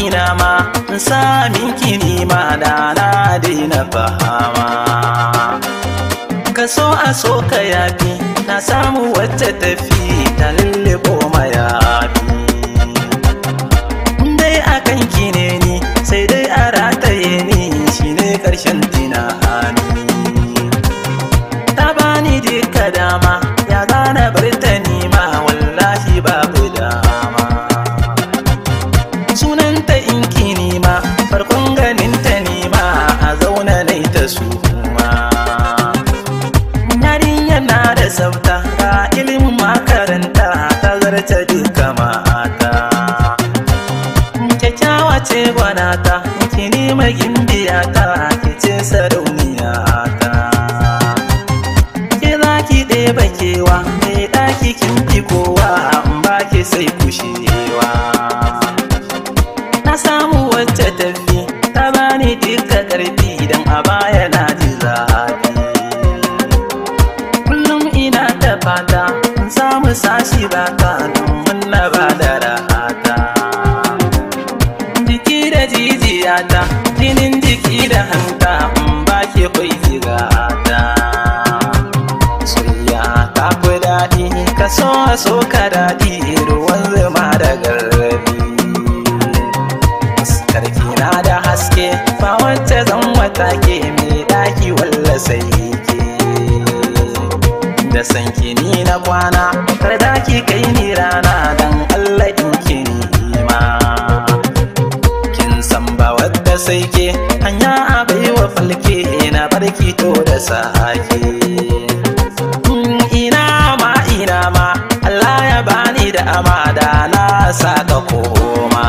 ina ma in samin kini ma da na daina fahama. Ka so a so ka yafi, na samu wacce tafi ta lullufo mayafi. Dai akan ki ne ni sai dai a rataye ni, shine karshen tunani. Ta bani duka dama, ya gane bar ta nima, wallahi babu dama. Sunanta in ki nima, farkon ganin ta nima, a zauna nai ta suma. Yarinya na da tsafta, ga ilimin makaranta, ta zarta duka mata. Kyakkyawa ce gwanata, ki nima gimbiyata, ki ce sarauniyata. Ke za ki ɗeba kewa, mai ɗaki kin fi kowa, in ba ki sai kushewa. Na samu wacce tafi, ta bani duka ƙarfi, don a baya na ji zafi. Kullum ina ta fata, in samu sashi baka, domin na ba da rahata. Jiki da jijiyata, jinin jiki da hanta, in ba ki kwai jigata. Soyayya ta fi daɗi, ka so a so ka daɗi, ruwan zuma da garrabi. Karki na da haske, ba wacce zan wata ke, mai ɗaki walla sai ke. Da sanki ni na kwana, kar da ki kai ni rana, dan Allah in ki nima. Kin san ba wadda sai ke, hanya a baiwa falke, na barki to da sake. Ina ma Allah ya bani da amada, na saka koma.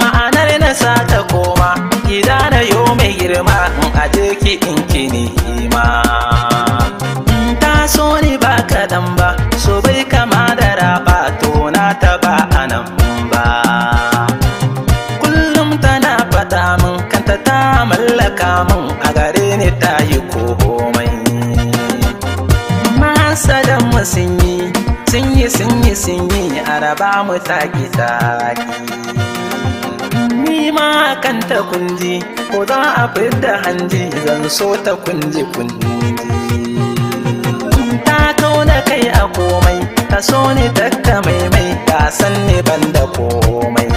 Ma'anar na saka koma, gida na yo mai girma, in aje ki in kini ma. Ta so ni ba kaɗan ba, so bai kama da raba, to na taɓa anan ba. Kullum tana faɗa min, kanta ta mallaka min, a gare ni ta yi komai. Masadan mu sun yi a raba mu taki. Ni ma kanta kunji, ko za a fidda hanji, zan so ta kunji. Ta kauna kai a komai, ta so ni takka maimai, ta san ni ban da komai.